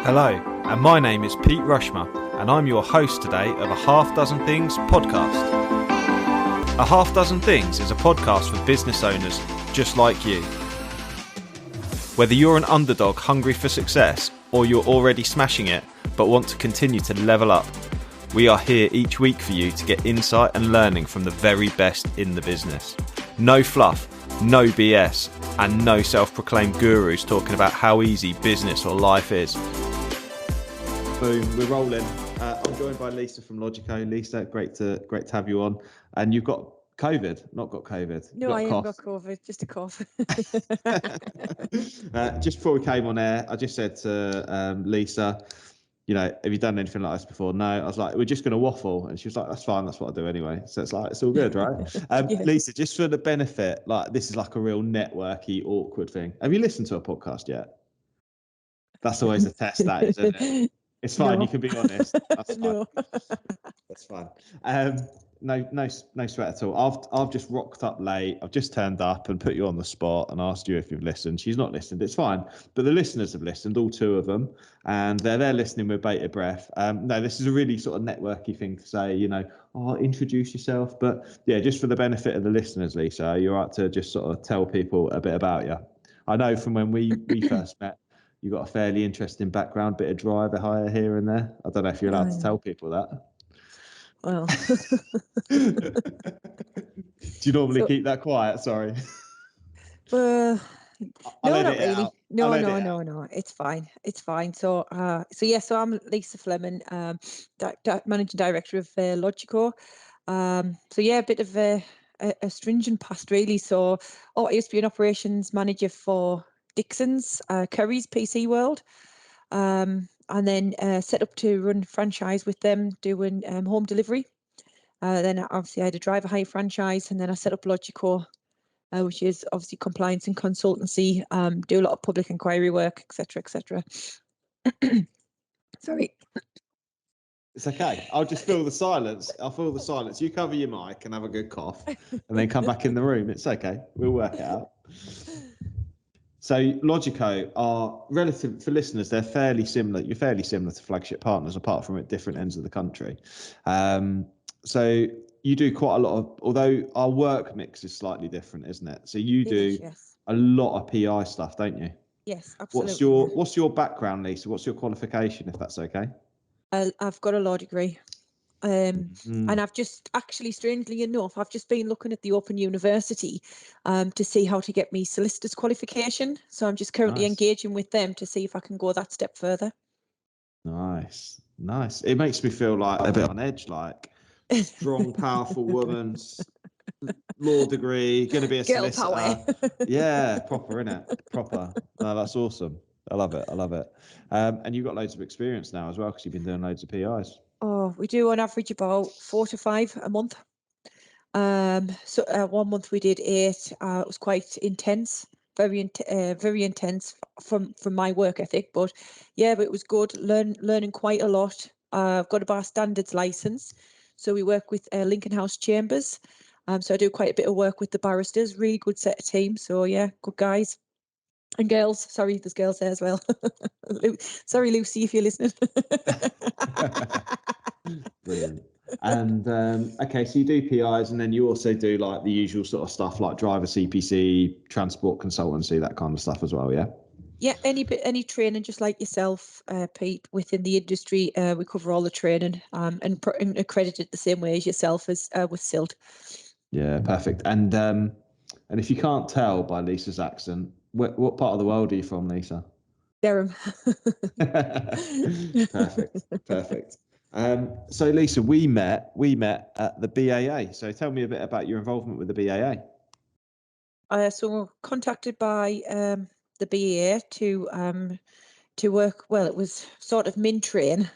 Hello, and my name is Pete Rushmer, and I'm your host today of A Half Dozen Things podcast. A Half Dozen Things is a podcast for business owners just like you. Whether you're an underdog hungry for success, or you're already smashing it but want to continue to level up, we are here each week for you to get insight and learning from the very best in the business. No fluff, no BS, and no self-proclaimed gurus talking about how easy business or life is. Boom, we're rolling. I'm joined by Lisa from Logico. Lisa, great to have you on. And you've got COVID, not got COVID. No, I haven't got COVID, just a cough. Just before we came on air, I just said to Lisa, you know, have you done anything like this before? No. I was like, we're just going to waffle. And she was like, that's fine. That's what I do anyway. So it's like, it's all good, right? Yeah. Lisa, just for the benefit, like this is like a real networky, awkward thing. Have you listened to a podcast yet? That's always a test, that is, isn't it? It's fine. No. You can be honest. That's fine. No. That's fine. No sweat at all. I've just rocked up late. I've just turned up and put you on the spot and asked you if you've listened. She's not listened. It's fine. But the listeners have listened, all two of them, and they're listening with bated breath. No, this is a really sort of networky thing to say, you know, introduce yourself. But yeah, just for the benefit of the listeners, Lisa, you're right to just sort of tell people a bit about you. I know from when we first met, you've got a fairly interesting background, bit of driver hire here and there. I don't know if you're allowed to tell people that. Well, do you normally keep that quiet? Sorry. No, not really. No. It's fine. So I'm Lisa Fleming, managing director of Logico. A bit of a stringent past really. So, I used to be an operations manager for Dixon's, Curry's PC World. And then set up to run franchise with them, doing home delivery. Then obviously I had a driver hire franchise, and then I set up Logico, which is obviously compliance and consultancy, do a lot of public inquiry work, etc. Sorry. It's okay. I'll just fill the silence. I'll fill the silence. You cover your mic and have a good cough, and then come back in the room. It's okay. We'll work it out. So Logico are relative for listeners. They're fairly similar. You're fairly similar to Flagship Partners, apart from at different ends of the country. So you do quite a lot of, although our work mix is slightly different, isn't it? So you do a lot of PI stuff, don't you? Yes, absolutely. What's your background, Lisa? What's your qualification, if that's okay? I've got a law degree. And I've just actually, strangely enough, I've just been looking at the Open University to see how to get me solicitor's qualification. So I'm just currently engaging with them to see if I can go that step further. Nice. It makes me feel like a bit on edge, like strong, powerful woman, law degree, going to be a girl solicitor. Power. Yeah, proper, innit? Proper. No, that's awesome. I love it. And you've got loads of experience now as well, because you've been doing loads of PIs. Oh, we do on average about 4 to 5 a month. So 1 month we did 8. It was quite intense, very intense from my work ethic. But it was good. Learning quite a lot. I've got a bar standards license, so we work with Lincoln House Chambers. So I do quite a bit of work with the barristers. Really good set of team. So yeah, good guys. And girls, sorry, there's girls there as well. Sorry, Lucy, if you're listening. Brilliant. And okay, so you do PIs, and then you also do like the usual sort of stuff like driver CPC, transport consultancy, that kind of stuff as well, yeah? Yeah, any training, just like yourself, Pete, within the industry, we cover all the training and accredited the same way as yourself as with SILT. Yeah, perfect. And if you can't tell by Lisa's accent, what part of the world are you from, Lisa? Durham. Perfect. So Lisa, we met at the BAA. So tell me a bit about your involvement with the BAA. So we were contacted by the BAA to work. Well, it was sort of Mintrain,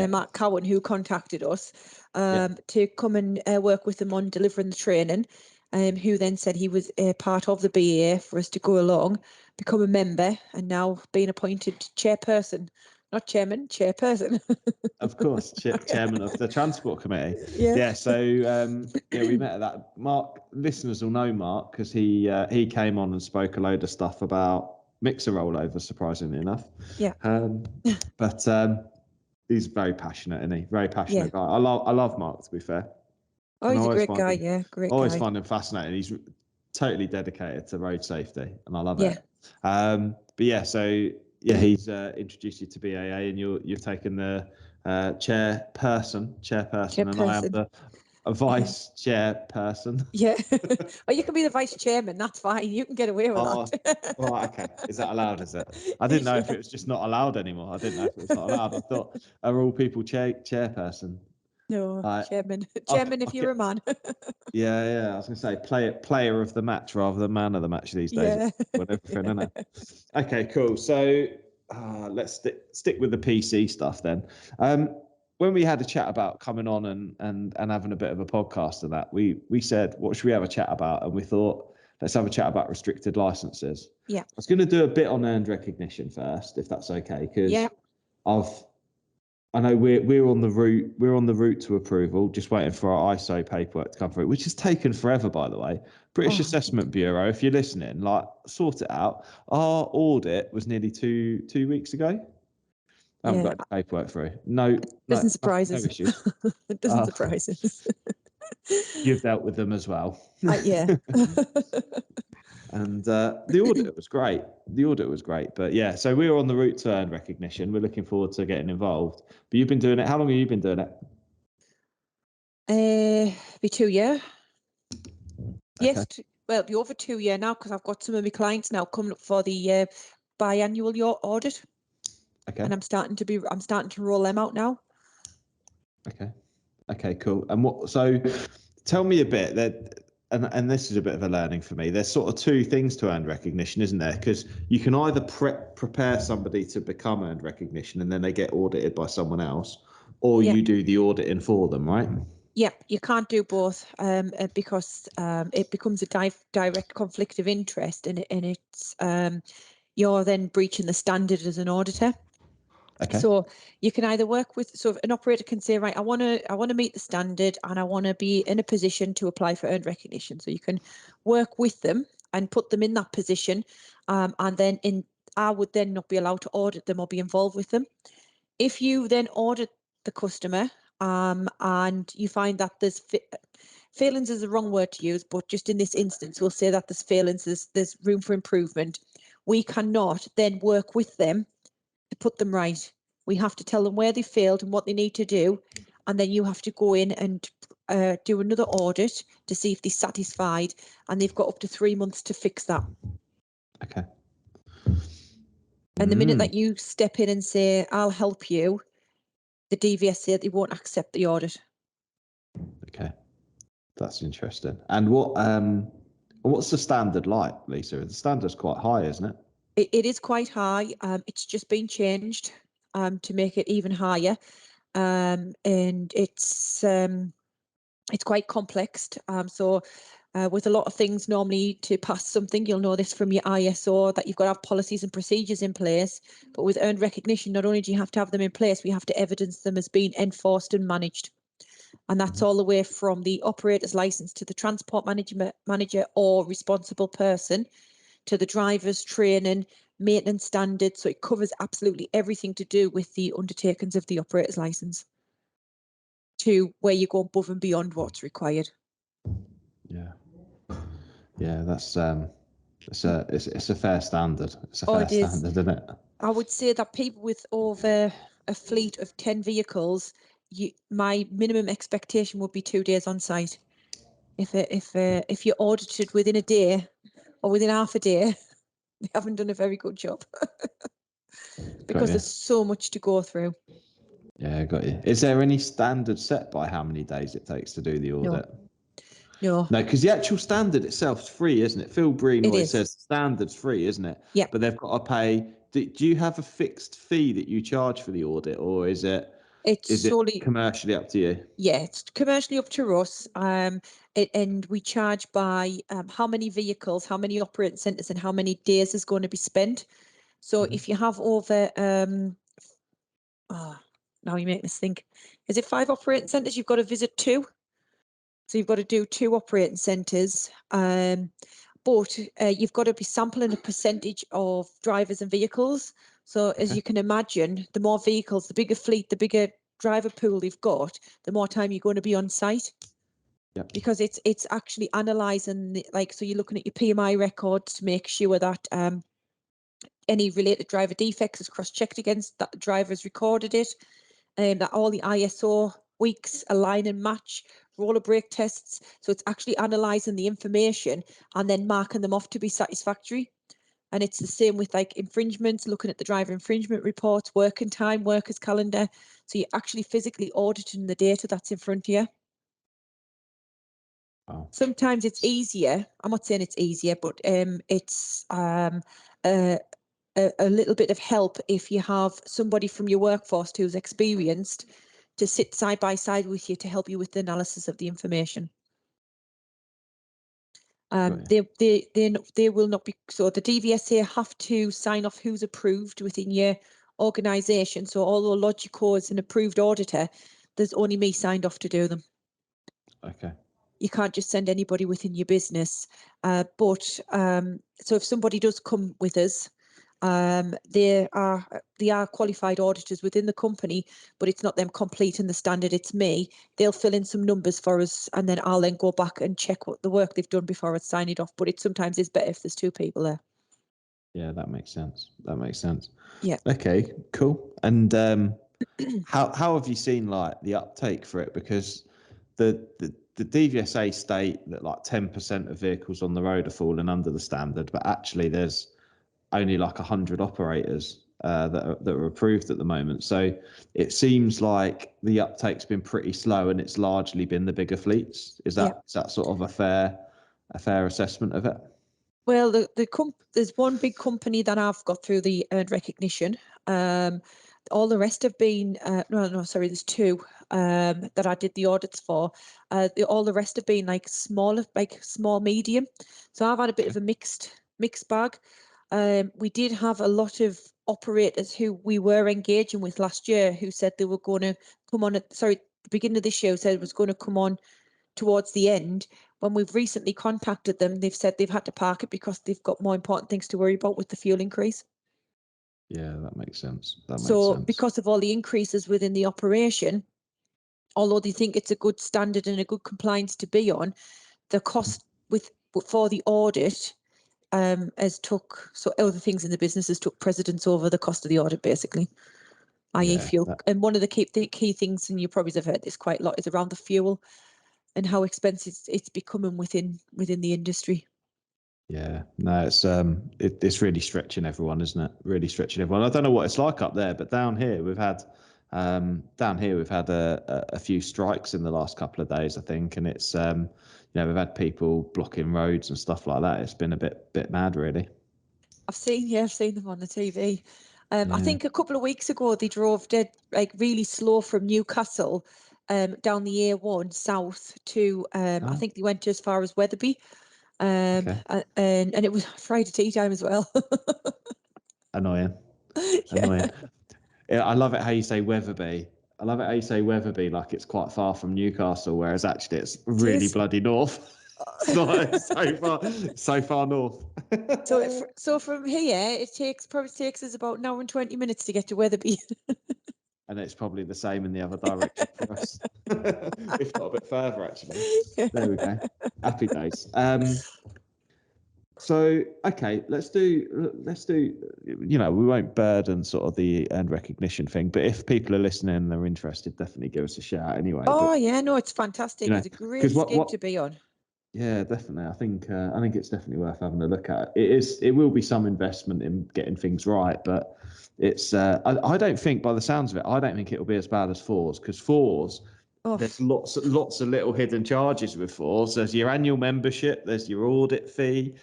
Mark Cowan, who contacted us to come and work with them on delivering the training. Who then said he was part of the BAA for us to go along, become a member, and now being appointed chairperson. Not chairman, chairperson. Of course, chairman of the transport committee. Yeah. So we met at that. Mark, listeners will know Mark because he came on and spoke a load of stuff about mixer rollover, surprisingly enough. Yeah. But he's very passionate, isn't he? Very passionate guy. I love Mark, to be fair. Oh, he's a great guy. Great guy. Always find him fascinating. He's totally dedicated to road safety, and I love it. But yeah, so yeah, he's introduced you to BAA, and you've taken the chairperson, and I am the vice chairperson. Yeah. Or you can be the vice chairman. That's fine. You can get away with that. Right, okay. Is that allowed? Is it? I didn't know if it was just not allowed anymore. I didn't know if it was not allowed. I thought, are all people chairperson? No, chairman. Chairman, if you're a man. Yeah. I was going to say player of the match rather than man of the match these days. Yeah. With everything, isn't it? Okay, cool. So let's stick with the PC stuff then. When we had a chat about coming on and having a bit of a podcast and that, we said, what should we have a chat about? And we thought, let's have a chat about restricted licenses. Yeah. I was going to do a bit on earned recognition first, if that's okay, because I know we're on the route to approval, just waiting for our ISO paperwork to come through, which has taken forever, by the way. British Assessment Bureau, if you're listening, like, sort it out. Our audit was nearly two weeks ago. I haven't got any paperwork through. No, doesn't surprise us. No issues. It doesn't surprise us. You've dealt with them as well. Yeah. And the audit was great. But yeah, so we were on the route to earned recognition. We're looking forward to getting involved. But you've been doing it. How long have you been doing it? Be 2 years. Okay. Yes. Well, it'll be over 2 years now, because I've got some of my clients now coming up for the biannual audit. Okay. And I'm starting to roll them out now. Okay, cool. And so tell me a bit that, and this is a bit of a learning for me. There's sort of two things to earned recognition, isn't there? Because you can either prepare somebody to become earned recognition and then they get audited by someone else, or you do the auditing for them, right? Yeah, you can't do both, because it becomes a direct conflict of interest, and it's you're then breaching the standard as an auditor. Okay. So you can either work with, so an operator can say, right, I want to meet the standard and I want to be in a position to apply for earned recognition. So you can work with them and put them in that position, and then I would then not be allowed to audit them or be involved with them. If you then audit the customer, and you find that there's failings is the wrong word to use, but just in this instance, we'll say that there's failings, there's room for improvement. We cannot then work with them to put them right. We have to tell them where they failed and what they need to do, and then you have to go in and do another audit to see if they're satisfied, and they've got up to 3 months to fix that. Okay. And the minute that you step in and say, I'll help you, the DVS say they won't accept the audit. Okay, that's interesting. And what's the standard like, Lisa? The standard's quite high, isn't it? It is quite high. It's just been changed to make it even higher, and it's quite complex. So with a lot of things, normally to pass something, you'll know this from your ISO, that you've got to have policies and procedures in place. But with earned recognition, not only do you have to have them in place, we have to evidence them as being enforced and managed. And that's all the way from the operator's license to the transport manager or responsible person, to the driver's training, maintenance standards. So it covers absolutely everything to do with the undertakings of the operator's license, to where you go above and beyond what's required. Yeah, that's it's a fair standard. It's a fair standard, isn't it? I would say that people with over a fleet of 10 vehicles, my minimum expectation would be 2 days on site. If you're audited within a day or within half a day, they haven't done a very good job. Because there's so much to go through. Yeah, I got you. Is there any standard set by how many days it takes to do the audit? No, because the actual standard itself is free, isn't it? Phil Breen always says standard's free, isn't it? Yeah. But they've got to pay. Do you have a fixed fee that you charge for the audit, or is it solely commercially up to you? Yeah, it's commercially up to us. And we charge by how many vehicles, how many operating centres, and how many days is going to be spent. So if you have over now you make us think, is it 5 operating centres? You've got to visit 2. So you've got to do 2 operating centres. but you've got to be sampling a percentage of drivers and vehicles. So as you can imagine, the more vehicles, the bigger fleet, the bigger driver pool you've got, the more time you're going to be on site. Yep. Because it's actually analysing, so you're looking at your PMI records to make sure that any related driver defects is cross-checked against, that the driver's recorded it, that all the ISO weeks align and match, roller brake tests. So it's actually analysing the information and then marking them off to be satisfactory. And it's the same with like infringements, looking at the driver infringement reports, working time, workers calendar. So you're actually physically auditing the data that's in front of you. Wow. Sometimes it's easier. I'm not saying it's easier, but it's a little bit of help if you have somebody from your workforce who's experienced to sit side by side with you to help you with the analysis of the information. They will not be, so the DVSA have to sign off who's approved within your organisation. So although Logico is an approved auditor, there's only me signed off to do them. Okay. You can't just send anybody within your business. So if somebody does come with us, they are qualified auditors within the company, but it's not them completing the standard, it's me. They'll fill in some numbers for us, and then I'll then go back and check what the work they've done before I sign it off. But it sometimes is better if there's two people there. Yeah, that makes sense. That makes sense. Yeah. Okay, cool. And how have you seen like the uptake for it? Because the DVSA state that like 10% of vehicles on the road are falling under the standard, but actually there's only like 100 operators that are approved at the moment. So it seems like the uptake's been pretty slow, and it's largely been the bigger fleets. Is that sort of a fair assessment of it? Well, there's one big company that I've got through the earned recognition. All the rest have been there's two that I did the audits for. All the rest have been like small medium. So I've had a bit of a mixed bag. We did have a lot of operators who we were engaging with last year who said they were going to come on the beginning of this year said it was going to come on towards the end. When we've recently contacted them, they've said they've had to park it because they've got more important things to worry about with the fuel increase. Yeah, that makes sense. Because of all the increases within the operation, although they think it's a good standard and a good compliance to be on, the cost for the audit other things in the business has took precedence over the cost of the audit, basically, i.e. fuel. And one of the key things, and you probably have heard this quite a lot, is around the fuel and how expensive it's becoming within the industry. Yeah, no, it's really stretching everyone, isn't it? Really stretching everyone. I don't know what it's like up there, but down here we've had a few strikes in the last couple of days, I think, and it's we've had people blocking roads and stuff like that. It's been a bit mad, really. I've seen them on the TV. I think a couple of weeks ago they drove really slow from Newcastle down the A1 south to I think they went to as far as Wetherby. And it was Friday tea time as well. Annoying. Yeah, I love it how you say Wetherby. I love it how you say Wetherby like it's quite far from Newcastle, whereas actually it's really bloody north. It's not so far north. So from here it probably takes us about an hour and 20 minutes to get to Wetherby. And it's probably the same in the other direction for us, if not a bit further, actually. There we go. Happy days. So, okay, let's do, we won't burden sort of the earned recognition thing, but if people are listening and they're interested, definitely give us a shout anyway. It's fantastic. It's a great scheme to be on. Yeah, definitely. I think it's definitely worth having a look at. It will be some investment in getting things right, but it's I don't think, by the sounds of it, I don't think it'll be as bad as fours, because fours, there's lots of little hidden charges with fours. There's your annual membership, there's your audit fee.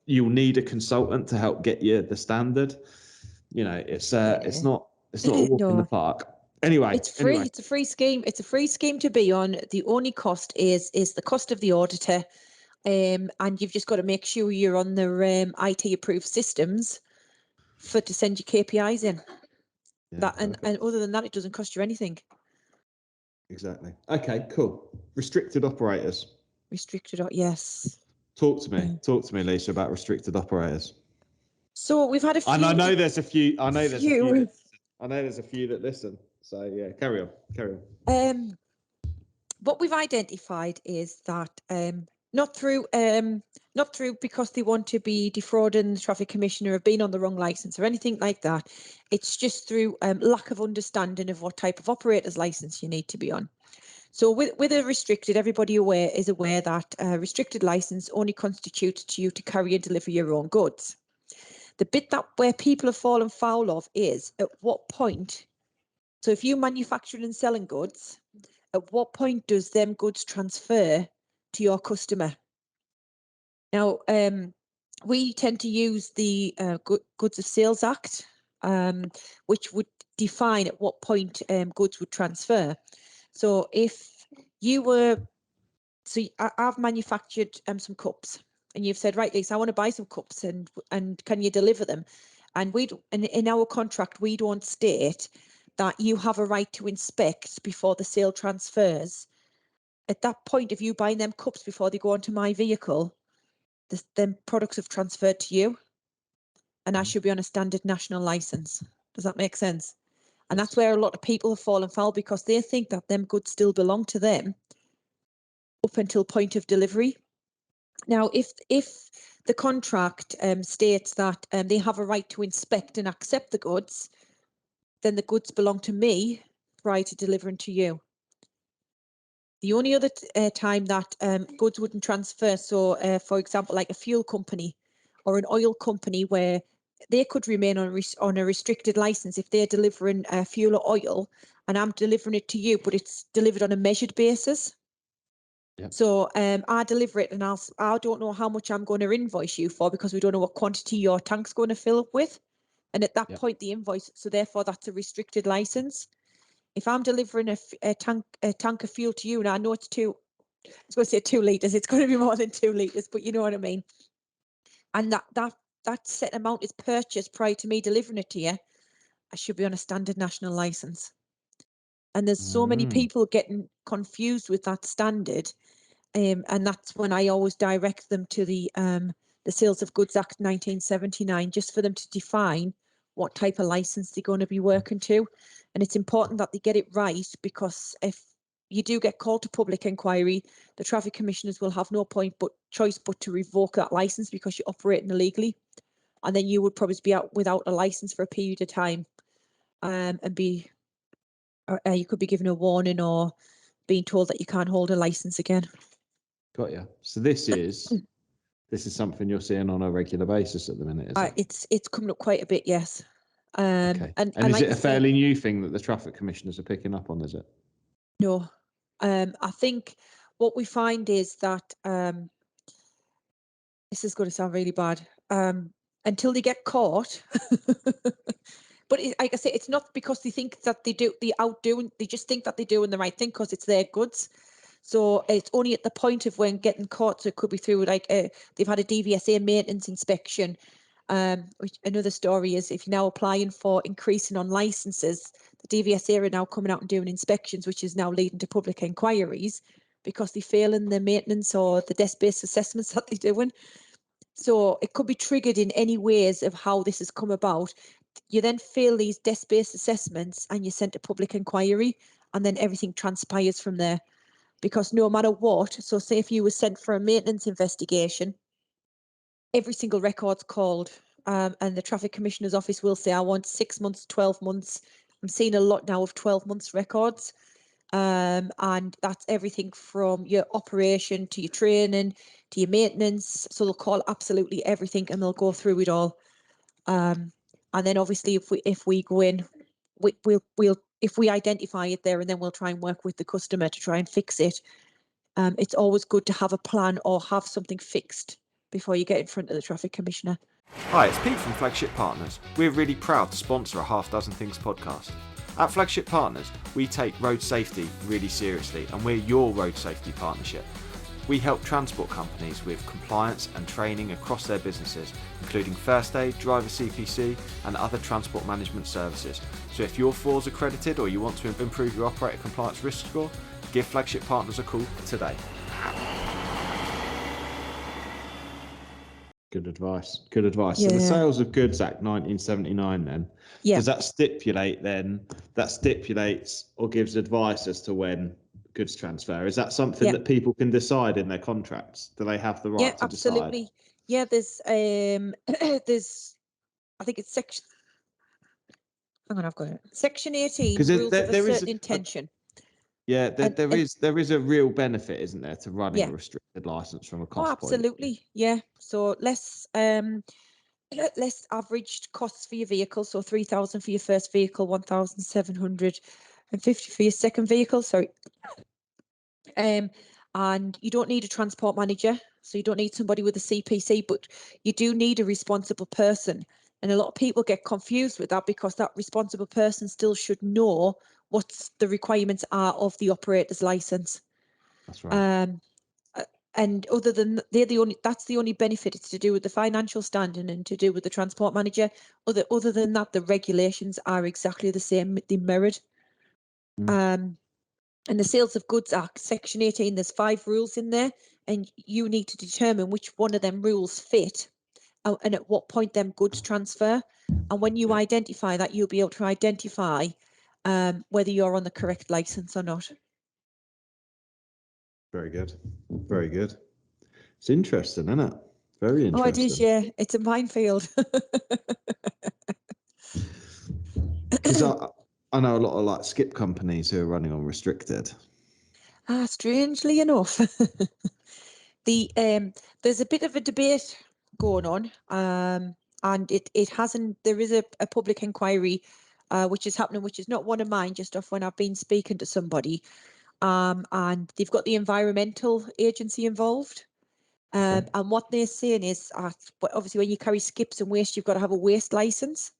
You'll need a consultant to help get you the standard. It's not a walk in the park. Anyway, it's free. It's a free scheme. It's a free scheme to be on. The only cost is the cost of the auditor, and you've just got to make sure you're on the IT approved systems to send your KPIs in. Yeah, and other than that, it doesn't cost you anything. Exactly. Okay, cool. Restricted operators. Restricted, yes. Talk to me, Lisa, about restricted operators. So we've had a few. And I know there's a few. I know there's a few that listen. So yeah, carry on. What we've identified is that not through because they want to be defrauding the traffic commissioner or being on the wrong license or anything like that. It's just through lack of understanding of what type of operator's license you need to be on. So with a restricted, everybody is aware that a restricted license only constitutes to you to carry and deliver your own goods. The bit that where people have fallen foul of is at what point. So if you manufacturing and selling goods, at what point does them goods transfer to your customer? Now, we tend to use the Goods of Sales Act, which would define at what point goods would transfer. So if you were, I've manufactured some cups, and you've said, right, Lisa, I want to buy some cups, and can you deliver them? And in our contract, we don't state that you have a right to inspect before the sale transfers. At that point, if you buy them cups before they go onto my vehicle, them products have transferred to you, and I should be on a standard national license. Does that make sense? And that's where a lot of people have fallen foul, because they think that them goods still belong to them up until point of delivery. Now, if the contract states that they have a right to inspect and accept the goods, then the goods belong to me prior to delivering to you. The only other time that goods wouldn't transfer, so for example, like a fuel company or an oil company, where they could remain on a restricted license if they're delivering fuel or oil, and I'm delivering it to you, but it's delivered on a measured basis. Yep. So I deliver it, and I don't know how much I'm going to invoice you for, because we don't know what quantity your tank's going to fill up with. And at that point, the invoice, so therefore that's a restricted license. If I'm delivering a tank of fuel to you, and I know it's I was going to say 2 litres, it's going to be more than 2 litres, but you know what I mean. And that set amount is purchased prior to me delivering it to you, I should be on a standard national license. And there's so many people getting confused with that standard. And that's when I always direct them to the Sales of Goods Act 1979, just for them to define what type of license they're going to be working to. And it's important that they get it right, because if you do get called to public inquiry, the traffic commissioners will have no choice but to revoke that license because you're operating illegally. And then you would probably be out without a license for a period of time, and you could be given a warning or being told that you can't hold a license again. Got you. So this is something you're seeing on a regular basis at the minute, is it? It's coming up quite a bit, yes. Okay. And is like it a fairly new thing that the traffic commissioners are picking up on, is it? No. I think what we find is that this is going to sound really bad, until they get caught. But like I say, it's not because they think that they just think that they're doing the right thing because it's their goods. So it's only at the point of when getting caught. So it could be through like they've had a DVSA maintenance inspection. Which another story is, if you're now applying for increasing on licenses, the DVSA are now coming out and doing inspections, which is now leading to public inquiries because they fail in the maintenance or the desk-based assessments that they're doing. So it could be triggered in any ways of how this has come about. You then fail these desk-based assessments and you're sent to public inquiry, and then everything transpires from there. Because no matter what, so say if you were sent for a maintenance investigation, every single record's called, and the traffic commissioner's office will say, I want 6 months, 12 months. I'm seeing a lot now of 12 months records. And that's everything from your operation to your training to your maintenance. So they'll call absolutely everything and they'll go through it all. And then obviously if we go in, we'll if we identify it there, and then we'll try and work with the customer to try and fix it. It's always good to have a plan or have something fixed before you get in front of the traffic commissioner. Hi, it's Pete from Flagship Partners. We're really proud to sponsor a Half Dozen Things podcast. At Flagship Partners, we take road safety really seriously, and we're your road safety partnership. We help transport companies with compliance and training across their businesses, including first aid, driver CPC, and other transport management services. So if you're FORS accredited or you want to improve your operator compliance risk score, give Flagship Partners a call today. Good advice. Good advice. Yeah. So the Sales of Goods Act 1979 then, does that stipulate then, that stipulates or gives advice as to when goods transfer? Is that something that people can decide in their contracts? Do they have the right to absolutely. decide? Yeah, there's I think it's section, hang on, I've got it. Section 18, rules of a certain intention. There is a real benefit, isn't there, to running a restricted license from a cost point? Absolutely. Yeah. So less averaged costs for your vehicle. So 3,000 for your first vehicle, 1,750 for your second vehicle. Sorry. And you don't need a transport manager, so you don't need somebody with a CPC, but you do need a responsible person. And a lot of people get confused with that because that responsible person still should know what the requirements are of the operator's license. That's right. And other than that's the only benefit. It's to do with the financial standing and to do with the transport manager. Other than that, the regulations are exactly the same. They mirrored. And the Sales of Goods Act, Section 18, there's 5 rules in there, and you need to determine which one of them rules fit and at what point them goods transfer. And when you identify that, you'll be able to identify whether you're on the correct license or not. Very good. Very good. It's interesting, isn't it? Very interesting. Oh, it is, yeah. It's a minefield. Because I know a lot of like skip companies who are running on restricted. Strangely enough, there's a bit of a debate going on, and it hasn't. There is a public inquiry, which is happening, which is not one of mine, just off when I've been speaking to somebody, and they've got the environmental agency involved. And what they're saying is, obviously, when you carry skips and waste, you've got to have a waste license.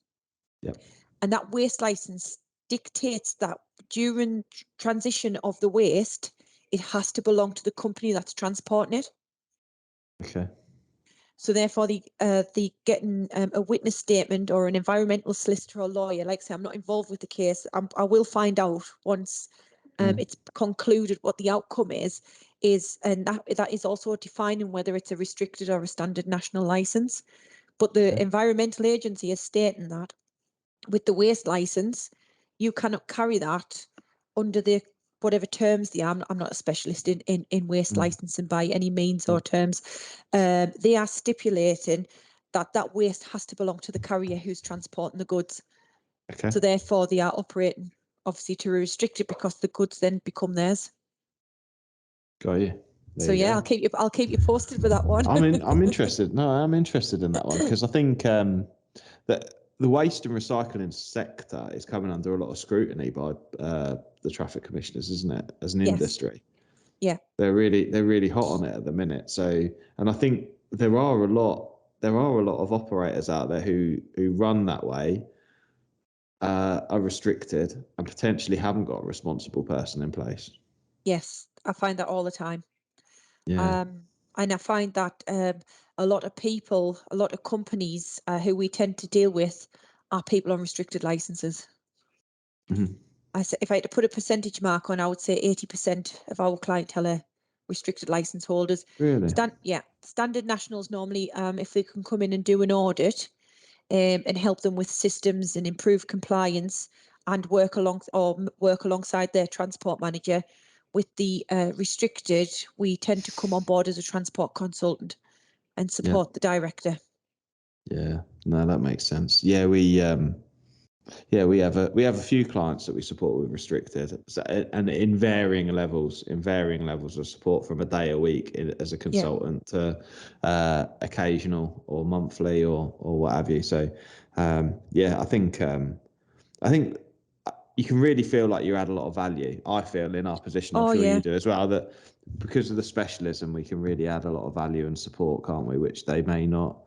Yep. And that waste license dictates that during transition of the waste, it has to belong to the company that's transporting it. Okay. So therefore, the getting a witness statement or an environmental solicitor or lawyer, like I say, I'm not involved with the case. I will find out once it's concluded what the outcome is, and that is also defining whether it's a restricted or a standard national license. But the environmental agency is stating that with the waste license, you cannot carry that under the whatever terms they are. I'm not a specialist in waste licensing by any means or terms. They are stipulating that waste has to belong to the carrier who's transporting the goods. Okay. So therefore, they are operating obviously to restrict it because the goods then become theirs. Got you. So yeah, I'll keep you posted with that one. I'm interested. No, I'm interested in that one because I think that the waste and recycling sector is coming under a lot of scrutiny by the traffic commissioners, isn't it? As an industry, yeah, they're really hot on it at the minute. So, and I think there are a lot of operators out there who run that way, are restricted and potentially haven't got a responsible person in place. Yes, I find that all the time. Yeah. And I find that a lot of people, a lot of companies who we tend to deal with are people on restricted licenses. Mm-hmm. I say, if I had to put a percentage mark on, I would say 80% of our clientele are restricted license holders. Really? Standard nationals normally, if they can come in and do an audit and help them with systems and improve compliance and work alongside their transport manager. With the restricted, we tend to come on board as a transport consultant and support the director. Yeah, no, that makes sense. Yeah, we have a few clients that we support with restricted, and in varying levels of support, from a day a week as a consultant to occasional or monthly or what have you. So I think you can really feel like you add a lot of value. I feel in our position, I'm sure you do as well, that because of the specialism, we can really add a lot of value and support, can't we? Which they may not,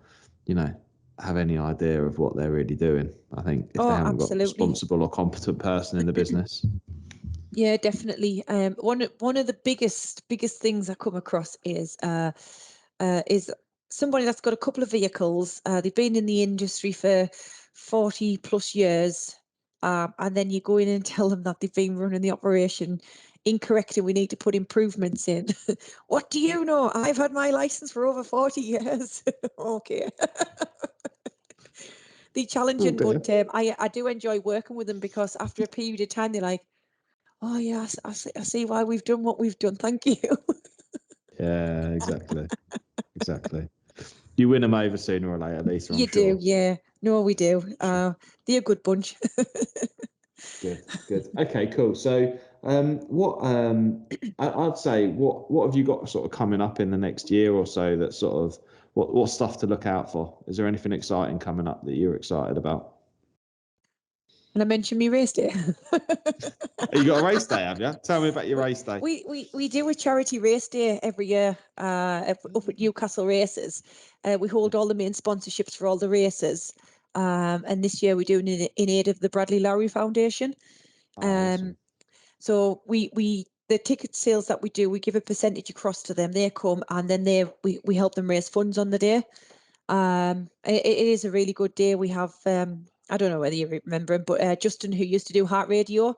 have any idea of what they're really doing. I think if they haven't got a responsible or competent person in the business. Yeah, definitely. One of the biggest things I come across is somebody that's got a couple of vehicles. They've been in the industry for 40 plus years. And then you go in and tell them that they've been running the operation incorrect and we need to put improvements in. What do you know? I've had my license for over 40 years. Okay. They're challenging, but I do enjoy working with them, because after a period of time, they're like, oh, yes, I see why we've done what we've done. Thank you. Yeah, exactly. Exactly. You win them over sooner or later, Lisa, I'm You sure. do, yeah. No, we do. They're a good bunch. Good. Okay, cool. So, I'd say what have you got sort of coming up in the next year or so, that sort of what stuff to look out for? Is there anything exciting coming up that you're excited about? And I mentioned me race day. You got a race day, have you? Tell me about your race day. We do a charity race day every year up at Newcastle Races. We hold all the main sponsorships for all the races. And this year we're doing it in aid of the Bradley Lowry Foundation. Awesome. So the ticket sales that we do, we give a percentage across to them. They come, and then we help them raise funds on the day. It is a really good day. We have I don't know whether you remember him, but Justin, who used to do Heart Radio,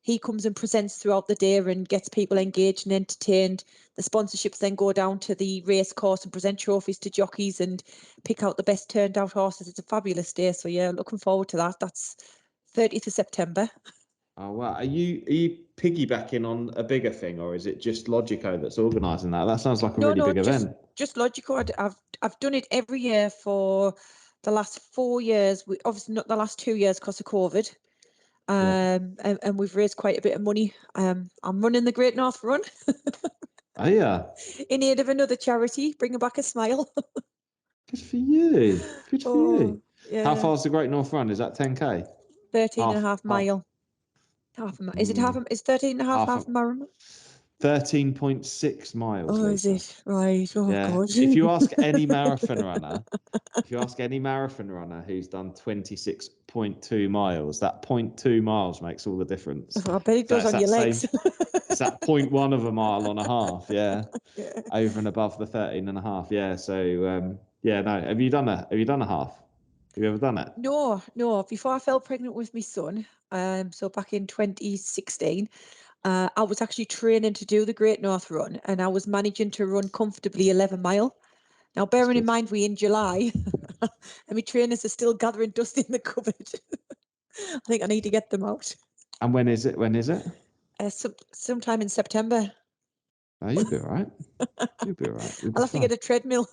he comes and presents throughout the day and gets people engaged and entertained. The sponsorships then go down to the race course and present trophies to jockeys and pick out the best turned out horses. It's a fabulous day. So yeah, looking forward to that. That's 30th of September. Oh wow! Are you piggybacking on a bigger thing, or is it just Logico that's organising that? That sounds like a really big event. Just Logico. I've done it every year for the last 4 years. Obviously not the last 2 years because of COVID. And we've raised quite a bit of money. I'm running the Great North Run. Oh yeah. In aid of another charity, bringing back a smile. Good for you. Good for you. Yeah. How far is the Great North Run? Is that 10K? 13.5 mile. Half a mile. Is it half? Is 13.5 half a mile? 13.6 miles. Oh, Lisa. is it? Right. Oh, yeah. God. If you ask any marathon runner, who's done 26.2 miles, that 0.2 miles makes all the difference. I bet it does on your legs. It's that 0.1 of a mile on a half. Yeah. Over and above the 13.5. Yeah. So, no. Have you done a half? Have you ever done it? No. Before I fell pregnant with my son, so back in 2016, I was actually training to do the Great North Run, and I was managing to run comfortably 11 mile. Now, bearing in mind we're in July, and my trainers are still gathering dust in the cupboard. I think I need to get them out. And when is it? Sometime in September. Oh, you'll be all right. I'll have to get a treadmill.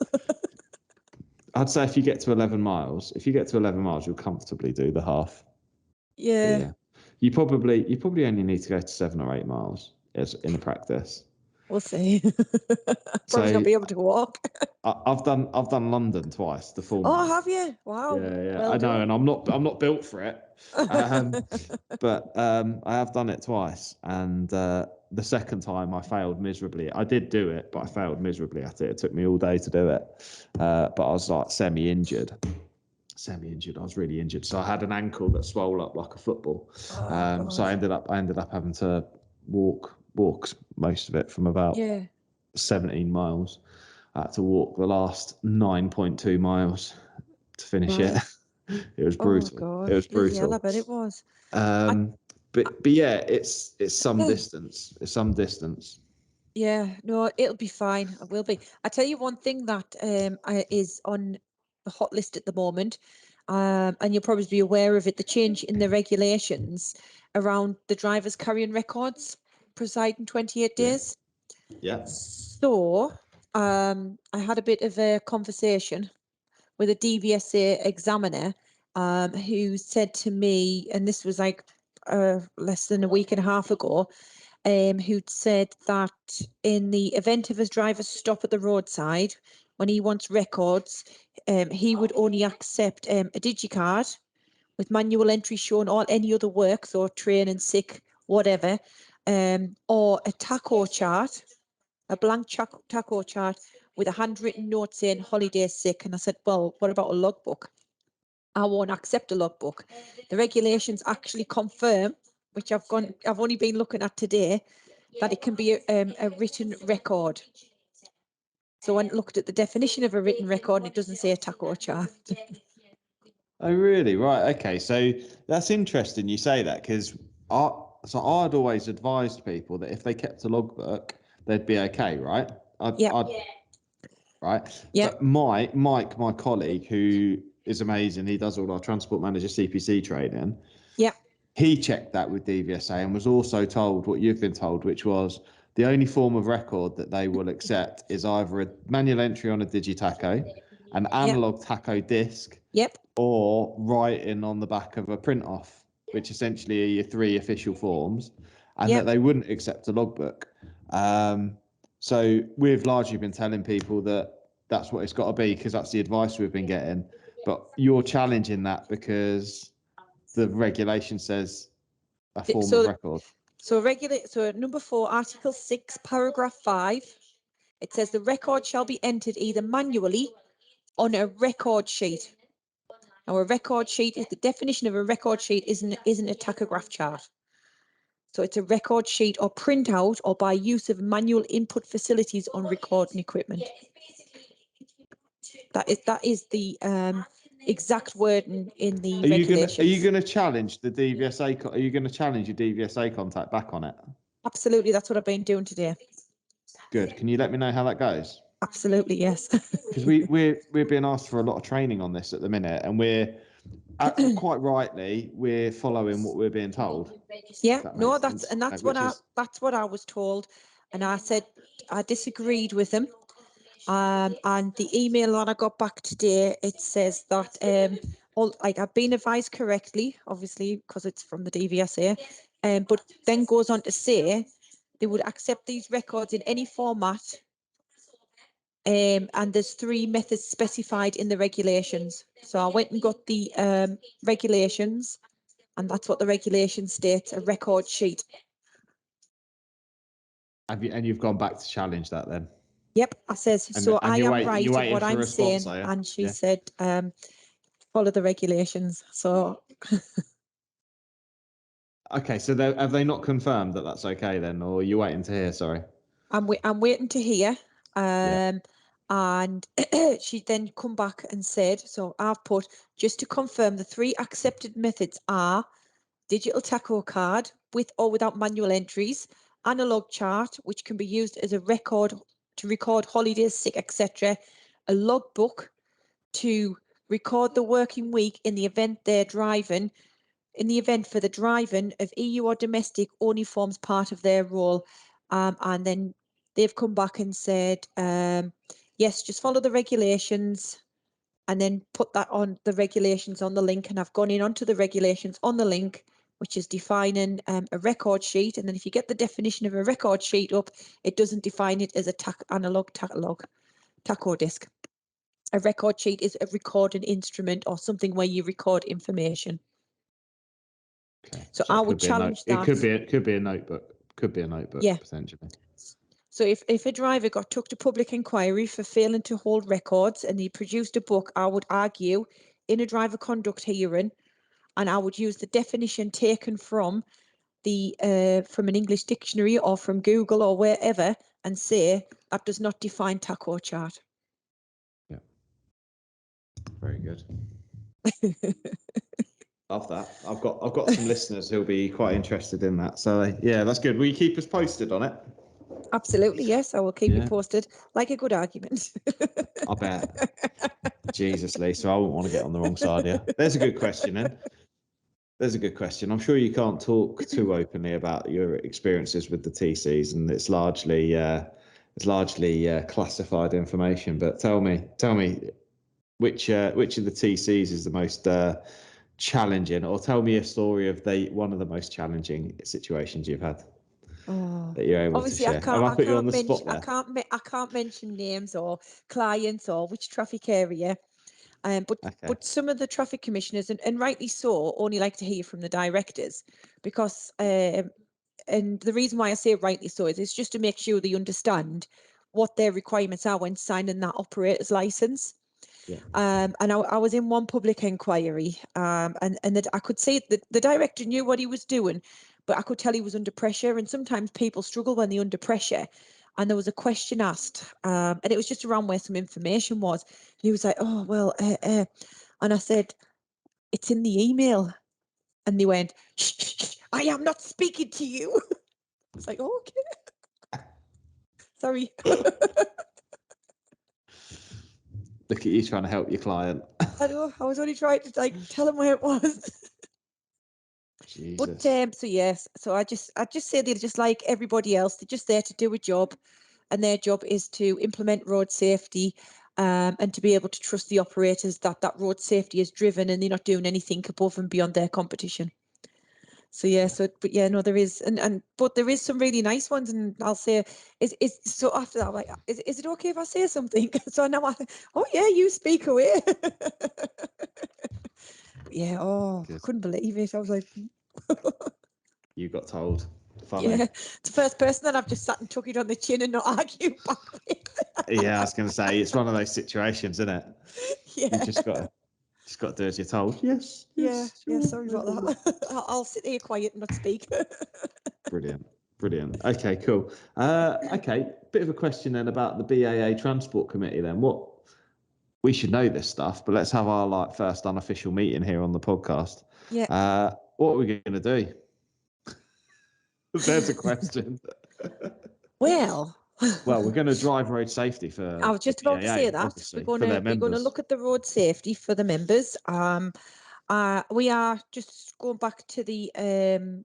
I'd say if you get to 11 miles, you'll comfortably do the half. Yeah. You probably only need to go to 7 or 8 miles as in the practice. We'll see. Probably not be able to walk. I've done London twice, the full. Oh, have you? Wow. Yeah. Well I know, and I'm not built for it. But I have done it twice, and the second time I failed miserably. I did do it, but I failed miserably at it. It took me all day to do it. But I was like semi-injured. I was really injured. So I had an ankle that swelled up like a football. So I ended up having to walk most of it from about 17 miles. I had to walk the last 9.2 miles to finish it. It was brutal. God. It was brutal. Yeah, I bet it was. But yeah, it's some distance. It's some distance. Yeah, no, it'll be fine. It will be. I tell you one thing that is on the hot list at the moment, and you'll probably be aware of it, the change in the regulations around the drivers carrying records presiding 28 days. Yeah. So I had a bit of a conversation with a DVSA examiner who said to me, and this was like less than a week and a half ago, who'd said that in the event of his driver's stop at the roadside, when he wants records, he would only accept a digicard with manual entry showing all any other work, so training, sick, whatever, or a taco chart, a blank taco chart with a handwritten note saying holiday sick. And I said, well, what about a logbook? I won't accept a logbook. The regulations actually confirm, which I've only been looking at today, that it can be a written record. So I looked at the definition of a written record, and it doesn't say a taco chart. Oh, really? Right. Okay. So that's interesting you say that, because So I'd always advised people that if they kept a logbook, they'd be okay, right? Right. Yeah. But Mike, my colleague, who is amazing, he does all our transport manager CPC training. Yeah. He checked that with DVSA and was also told what you've been told, which was the only form of record that they will accept is either a manual entry on a digitaco, an analog taco disc, or writing on the back of a print off, which essentially are your 3 official forms, and that they wouldn't accept a logbook. So we've largely been telling people that that's what it's got to be because that's the advice we've been getting. But you're challenging that because the regulation says a form of record. So number 4, Article 6, paragraph 5, it says the record shall be entered either manually on a record sheet. Now, a record sheet is the definition of a record sheet isn't a tachograph chart. So it's a record sheet or printout or by use of manual input facilities on recording equipment. That is the exact wording in the regulations. Are you going to challenge the DVSA? Are you going to challenge your DVSA contact back on it? Absolutely, that's what I've been doing today. Good. Can you let me know how that goes? Absolutely, yes. Because we're being asked for a lot of training on this at the minute, and we're quite rightly we're following what we're being told. Yeah, no, that's what I was told, and I said I disagreed with him. And the email that I got back today, it says that I've been advised correctly, obviously because it's from the DVSA, but then goes on to say they would accept these records in any format. And there's 3 methods specified in the regulations. So I went and got the regulations, and that's what the regulation states: a record sheet. You've gone back to challenge that then? Yep, I says so. I am right in what I'm saying, and she said, "Follow the regulations." So. Okay, so have they not confirmed that that's okay then, or are you waiting to hear? Sorry. I'm waiting to hear. And she then come back and said, so I've put, just to confirm, the 3 accepted methods are digital tacho card with or without manual entries, analog chart, which can be used as a record to record holidays, sick, etc., a logbook to record the working week in the event they're driving, in the event for the driving of EU or domestic only forms part of their role. And then they've come back and said, yes, just follow the regulations, and then put that on the regulations on the link. And I've gone in onto the regulations on the link, which is defining a record sheet. And then if you get the definition of a record sheet up, it doesn't define it as a analog tacho disc. A record sheet is a recording instrument or something where you record information. Okay. So I would challenge that. It could be a notebook. Yeah. Potentially. So if a driver got took to public inquiry for failing to hold records and he produced a book, I would argue in a driver conduct hearing, and I would use the definition taken from from an English dictionary or from Google or wherever, and say that does not define tacho chart. Yeah. Very good. Love that. I've got some listeners who'll be quite interested in that. So yeah, that's good. Will you keep us posted on it? Absolutely, yes. I will keep you posted like a good argument. I bet. Jesus, Lisa, I wouldn't want to get on the wrong side here. There's a good question then. There's a good question. I'm sure you can't talk too openly about your experiences with the TCs, and it's largely classified information. But tell me, which of the TCs is the most challenging, or tell me a story of one of the most challenging situations you've had. That you're able obviously to share. I can't mention names or clients or which traffic area, but some of the traffic commissioners, and rightly so, only like to hear from the directors, because and the reason why I say rightly so is it's just to make sure they understand what their requirements are when signing that operator's license. Yeah. And I was in one public inquiry, and that I could see that the director knew what he was doing, but I could tell he was under pressure. And sometimes people struggle when they're under pressure. And there was a question asked, and it was just around where some information was. And he was like, "Oh well," and I said, "It's in the email." And they went, "Shh, shh, shh." I am not speaking to you. It's like, oh, okay. Sorry. Look at you trying to help your client. I know. I was only trying to like tell him where it was. Jesus. But so yes, so I just say they're just like everybody else. They're just there to do a job, and their job is to implement road safety, and to be able to trust the operators that road safety is driven, and they're not doing anything above and beyond their competition. So yeah, but yeah, no, there is, but there is some really nice ones, and I'll say, is so after that, like, is it okay if I say something? So now oh yeah, you speak away. Yeah, I couldn't believe it. I was like, you got told. Funny. Yeah, it's the first person that I've just sat and took it on the chin and not argued back with. Yeah, I was going to say, it's one of those situations, isn't it? Yeah. You just got to do as you're told. Yes. Yeah. Sorry about that. I'll sit here quiet and not speak. Brilliant. Okay, cool. Okay, bit of a question then about the BAA Transport Committee. Then, we should know this stuff, but let's have our first unofficial meeting here on the podcast. Yeah. What are we going to do? There's a question. Well, we're going to drive road safety for. I was just about to say that we're going to look at the road safety for the members. We are just going back to the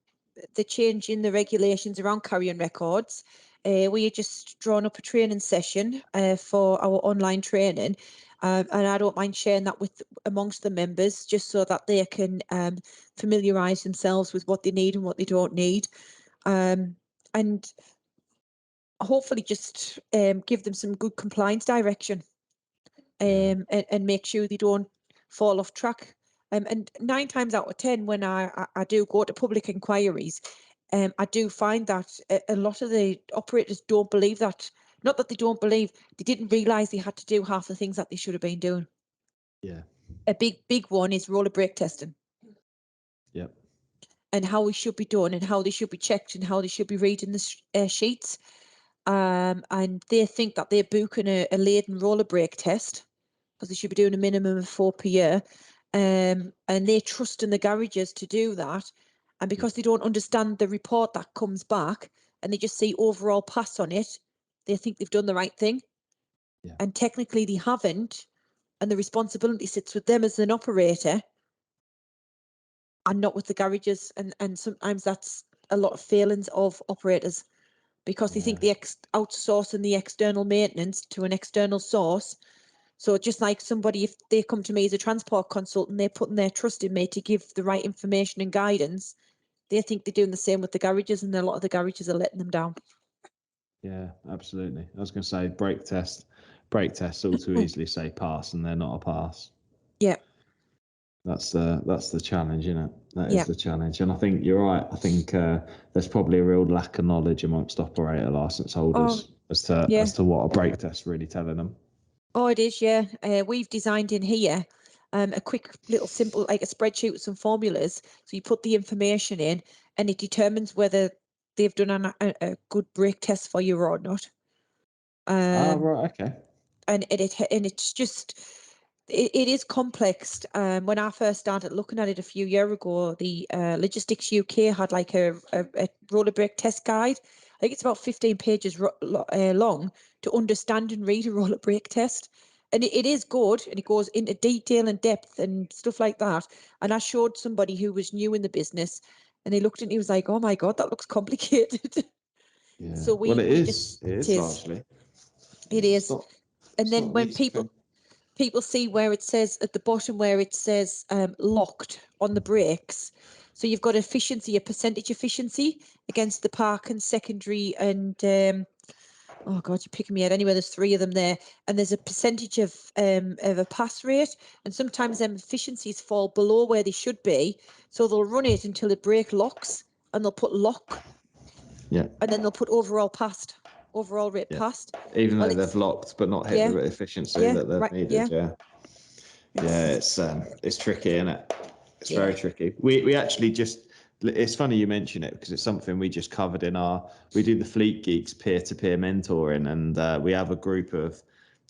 change in the regulations around carrying records. We are just drawn up a training session for our online training, and I don't mind sharing that amongst the members, just so that they can familiarise themselves with what they need and what they don't need. And hopefully just give them some good compliance direction, and make sure they don't fall off track. And 9 times out of 10, when I do go to public inquiries, I do find that a lot of the operators don't believe that. Not that they don't believe, they didn't realise they had to do half the things that they should have been doing. Yeah. A big one is roller brake testing. Yep. And how we should be done, and how they should be checked, and how they should be reading the sheets. And they think that they're booking a laden roller brake test, because they should be doing a minimum of 4 per year. And they trust in the garages to do that. And because they don't understand the report that comes back, and they just see overall pass on it, they think they've done the right thing. Yeah. And technically they haven't. And the responsibility sits with them as an operator, and not with the garages. And sometimes that's a lot of failings of operators, because they think they're outsourcing the external maintenance to an external source. So just like somebody, if they come to me as a transport consultant, they're putting their trust in me to give the right information and guidance. They think they're doing the same with the garages, and a lot of the garages are letting them down. Yeah, absolutely. I was going to say brake tests all too easily say pass, and they're not a pass. Yeah. That's the challenge, isn't it? That is the challenge. And I think you're right. I think there's probably a real lack of knowledge amongst operator license holders as to what a brake test really telling them. Oh, it is, yeah. We've designed in here a quick little simple, like a spreadsheet with some formulas. So you put the information in, and it determines whether they've done a good brake test for you or not. Right, okay. And it's just, it is complex. When I first started looking at it a few years ago, the Logistics UK had like a roller brake test guide. I think it's about 15 pages long to understand and read a roller brake test. And it is good, and it goes into detail and depth and stuff like that. And I showed somebody who was new in the business, and he looked at it and he was like, oh my God, that looks complicated. Yeah. So it is largely. It is. And then when people see where it says at the bottom, where it says locked on the brakes. So you've got efficiency, a percentage efficiency against the park and secondary, and oh God, you're picking me out. Anyway, there's 3 of them there, and there's a percentage of a pass rate, and sometimes them efficiencies fall below where they should be. So they'll run it until the brake locks, and they'll put lock. Yeah. And then they'll put overall rate passed. Even though they've locked but not hit the efficiency that they've needed. Yeah, it's tricky, isn't it? It's very tricky. We actually it's funny you mention it, because it's something we just covered we do the Fleet Geeks peer-to-peer mentoring, and we have a group of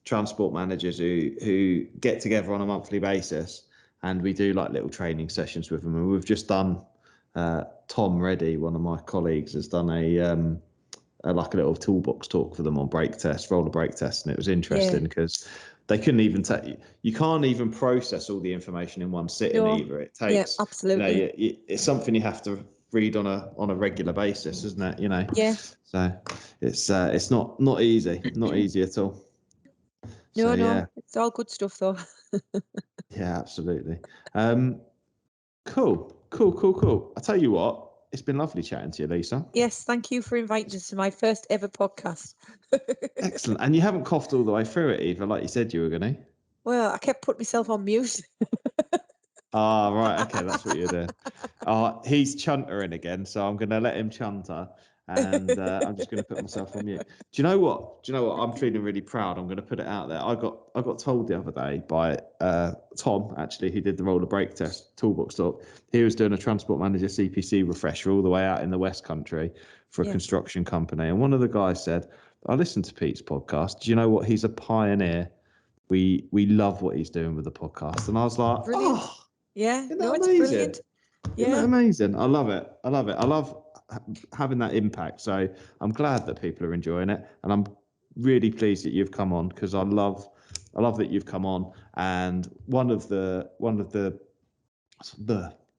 transport managers who get together on a monthly basis, and we do like little training sessions with them. And we've just done Tom Reddy, one of my colleagues, has done a like a little toolbox talk for them on roller brake test, and it was interesting because they couldn't even you can't even process all the information in one sitting either. It takes absolutely. It's something you have to read on a regular basis, isn't it? Yeah. So it's not easy at all. No, it's all good stuff though. Yeah, absolutely. Cool. I tell you what, it's been lovely chatting to you, Lisa. Yes, thank you for inviting us to my first ever podcast. Excellent. And you haven't coughed all the way through it either, like you said you were going to. Well, I kept putting myself on mute. Right. Okay, that's what you're doing. He's chuntering again, so I'm going to let him chunter, and I'm just going to put myself on mute. Do you know what? I'm feeling really proud. I'm going to put it out there. I got told the other day by Tom, actually, who did the roller brake test toolbox talk. He was doing a transport manager CPC refresher all the way out in the West Country for a construction company, and one of the guys said, "I listened to Pete's podcast. Do you know what? He's a pioneer. We love what he's doing with the podcast." And I was like, brilliant. Yeah, isn't no, that it's amazing? brilliant. Yeah, Isn't that amazing? I love it. I love having that impact. So I'm glad that people are enjoying it, and I'm really pleased that you've come on, because I love that you've come on. And one of the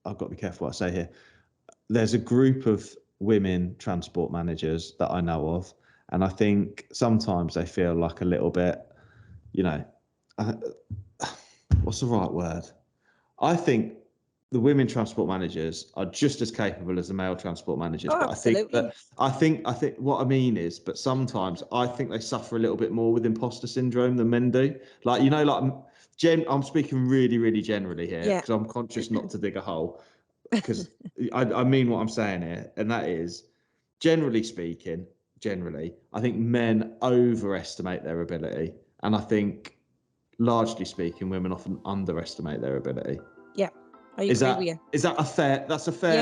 I've got to be careful what I say here. There's a group of women transport managers that I know of, and I think sometimes they feel like a little bit, what's the right word? I think the women transport managers are just as capable as the male transport managers. But absolutely. I think what I mean is, but sometimes I think they suffer a little bit more with imposter syndrome than men do. I'm speaking really, really generally here, because I'm conscious not to dig a hole, because I mean what I'm saying here, and that is, generally speaking, I think men overestimate their ability, and I think, largely speaking, women often underestimate their ability. Yeah, I agree with you. Is that a fair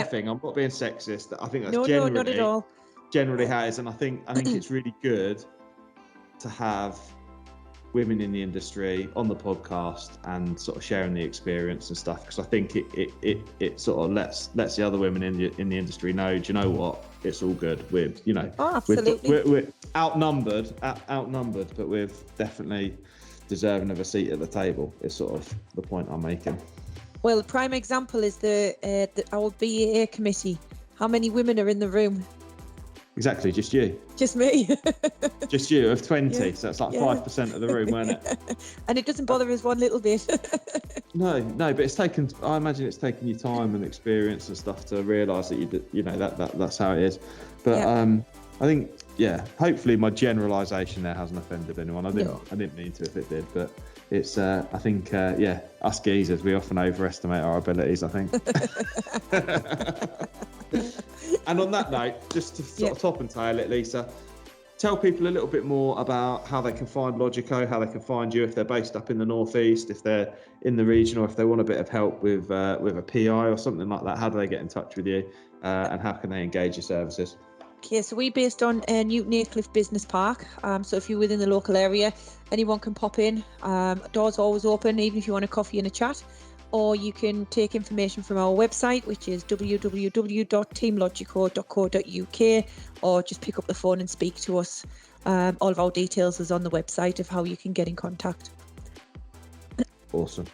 thing? I'm not being sexist. I think that's no, not at all. Generally how it is, and I think it's really good to have women in the industry on the podcast and sort of sharing the experience and stuff, because I think it sort of lets the other women in the industry know, do you know what, it's all good. Absolutely. We're outnumbered, but we're definitely deserving of a seat at the table, is sort of the point I'm making. Well, the prime example is our BAA committee. How many women are in the room? Exactly, just you. Just me. Just you, of 20, so it's like 5% of the room, weren't it? And it doesn't bother us one little bit. No, but I imagine it's taken you time and experience and stuff to realise that that's how it is. But I think, hopefully my generalisation there hasn't offended anyone. I didn't mean to if it did, but it's I think us geezers, we often overestimate our abilities, I think. And on that note, just to sort of top and tail it, Lisa, tell people a little bit more about how they can find Logico, how they can find you if they're based up in the northeast, if they're in the region, or if they want a bit of help with a PI or something like that. How do they get in touch with you, and how can they engage your services? Okay, so we're based on Newton Aycliffe Business Park. So if you're within the local area, anyone can pop in. Doors always open, even if you want a coffee and a chat. Or you can take information from our website, which is www.teamlogico.co.uk, or just pick up the phone and speak to us. All of our details is on the website of how you can get in contact. Awesome.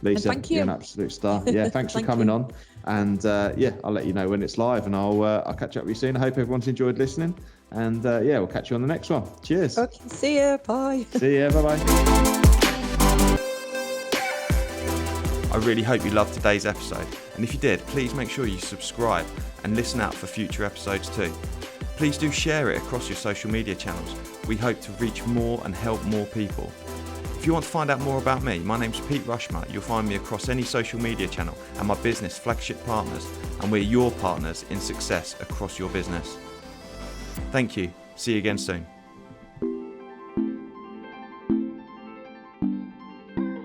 Lisa, thank you. You're an absolute star. Yeah, thanks for coming on. And I'll let you know when it's live, and I'll catch up with you soon. I hope everyone's enjoyed listening. And we'll catch you on the next one. Cheers. Okay, see ya. Bye. See ya. Bye-bye. I really hope you loved today's episode, and if you did, please make sure you subscribe and listen out for future episodes too. Please do share it across your social media channels. We hope to reach more and help more people. If you want to find out more about me, my name's Pete Rushmer. You'll find me across any social media channel, and my business, Flagship Partners, and we're your partners in success across your business. Thank you. See you again soon.